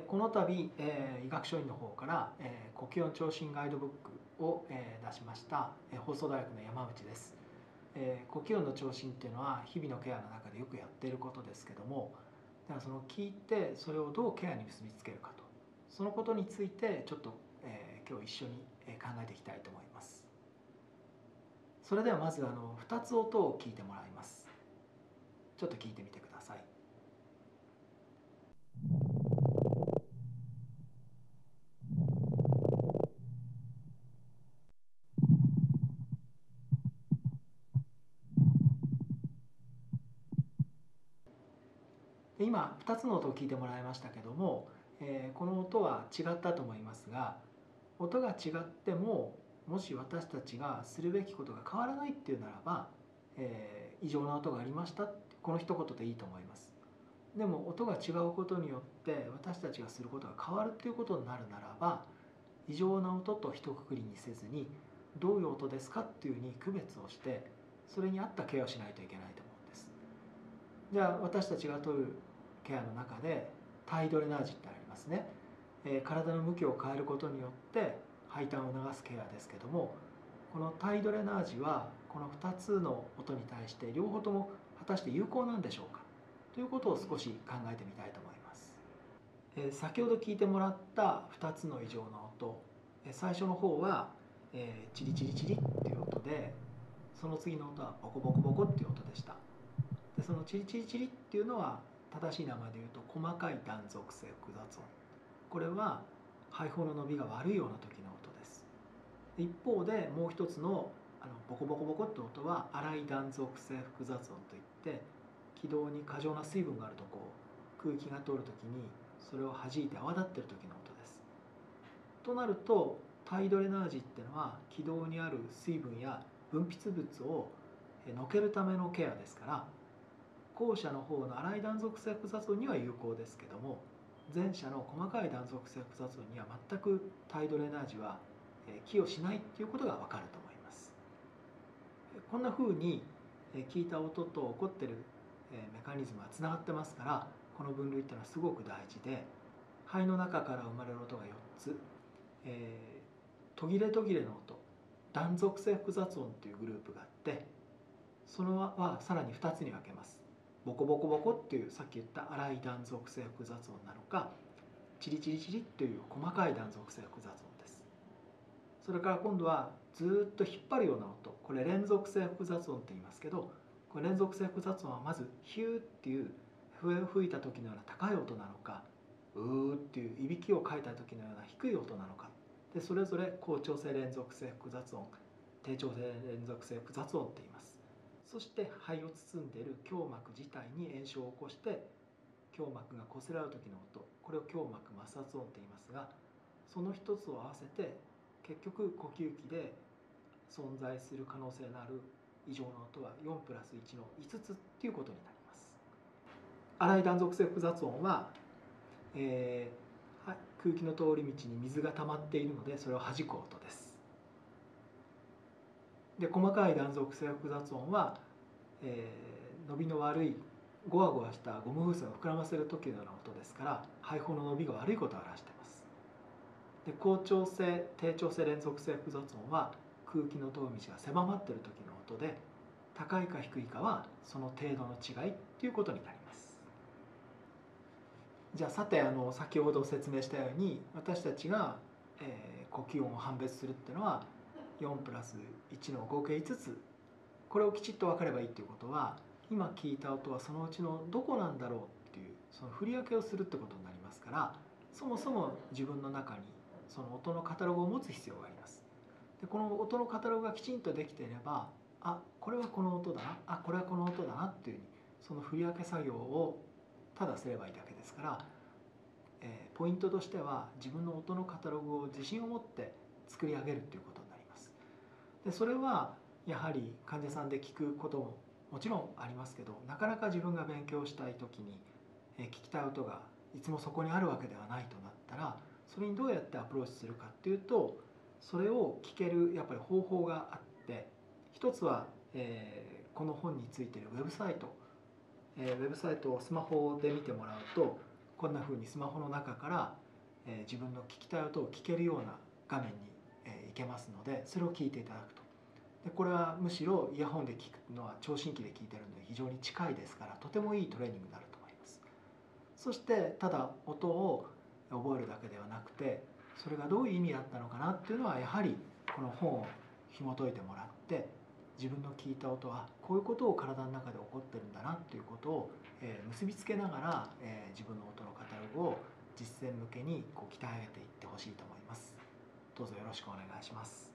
この度、医学書院の方から、呼吸音聴診ガイドブックを、出しました、放送大学の山内です。呼吸音の聴診っていうのは日々のケアの中でよくやっていることですけども、だからその聞いてそれをどうケアに結びつけるかと、そのことについてちょっと、今日一緒に考えていきたいと思います。それではまず2つ音を聞いてもらいます。ちょっと聞いてみてください。で今2つの音を聞いてもらいましたけども、この音は違ったと思いますが、音が違ってももし私たちがするべきことが変わらないっていうならば、異常な音がありましたってこの一言でいいと思います。でも音が違うことによって私たちがすることが変わるっていうことになるならば、異常な音と一括りにせずにどういう音ですかっていうふうに区別をして、それに合ったケアをしないといけないと思うんです。じゃあ私たちが取るケアの中でタイドレナージってありますね。体の向きを変えることによって排痰を流すケアですけども、このタイドレナージはこの2つの音に対して両方とも果たして有効なんでしょうかということを少し考えてみたいと思います。先ほど聞いてもらった2つの異常な音、最初の方はチリチリチリっていう音で、その次の音はボコボコボコっていう音でした。でそのチリチリチリっていうのは正しい名前で言うと細かい断続性複雑音、これは肺胞の伸びが悪いような時の音です。一方でもう一つのボコボコボコって音は粗い断続性複雑音といって、気道に過剰な水分があるとこう空気が通る時にそれを弾いて泡立ってる時の音です。となるとタイドレナージっていうのは気道にある水分や分泌物をのけるためのケアですから、後者の方の粗い断続性複雑音には有効ですけども、前者の細かい断続性複雑音には全くタイドレナージは寄与しないっていうことが分かると思います。こんな風に聞いた音と起こってるメカニズムはつながってますから、この分類っていうのはすごく大事で、肺の中から生まれる音が4つ、途切れ途切れの音、断続性複雑音というグループがあって、そのはさらに2つに分けます。ボコボコボコっていうさっき言った粗い断続性複雑音なのか、チリチリチリという細かい断続性複雑音です。それから今度はずっと引っ張るような音、これ連続性複雑音って言いますけど、これ連続性複雑音はまずヒューっていう笛を吹いた時のような高い音なのか、うーっていういびきをかいた時のような低い音なのかで、それぞれ高調性連続性複雑音、低調性連続性複雑音って言います。そして肺を包んでいる胸膜自体に炎症を起こして胸膜がこすらう時の音、これを胸膜摩擦音って言いますが、その一つを合わせて結局呼吸器で存在する可能性のある異常な音は4プラス1の5つっていうことになります。粗い断続性複雑音は、空気の通り道に水が溜まっているのでそれを弾く音です。で細かい断続性複雑音は、伸びの悪いゴワゴワしたゴム風船を膨らませる時のような音ですから、肺胞の伸びが悪いことを表しています。で高調性低調性連続性複雑音は空気の通り道が狭まっている時の音で、高いか低いかはその程度の違いということになります。じゃあさて先ほど説明したように私たちが、呼吸音を判別するっていうのは4プラス1の合計5つ、これをきちっと分かればいいということは、今聞いた音はそのうちのどこなんだろうっていうその振り分けをするってことになりますから、そもそも自分の中にその音のカタログを持つ必要があります。でこの音のカタログがきちんとできていれば、あ、これはこの音だな、あ、これはこの音だなっていうふうにその振り分け作業をただすればいいだけですから、ポイントとしては自分の音のカタログを自信を持って作り上げるということになります。でそれはやはり患者さんで聞くことももちろんありますけど、なかなか自分が勉強したい時に聞きたい音がいつもそこにあるわけではないとなったら、それにどうやってアプローチするかっていうと、それを聞けるやっぱり方法があって、一つは、この本についているウェブサイトをスマホで見てもらうと、こんな風にスマホの中から、自分の聞きたい音を聞けるような画面に、行けますので、それを聞いていただくと。でこれはむしろイヤホンで聞くのは聴診器で聞いてるので非常に近いですから、とてもいいトレーニングになると思います。そしてただ音を覚えるだけではなくて、それがどういう意味だったのかなっていうのはやはりこの本を紐解いてもらって、自分の聞いた音はこういうことを体の中で起こってるんだなっていうことを結びつけながら自分の音のカタログを実践向けにこう鍛え上げていってほしいと思います。どうぞよろしくお願いします。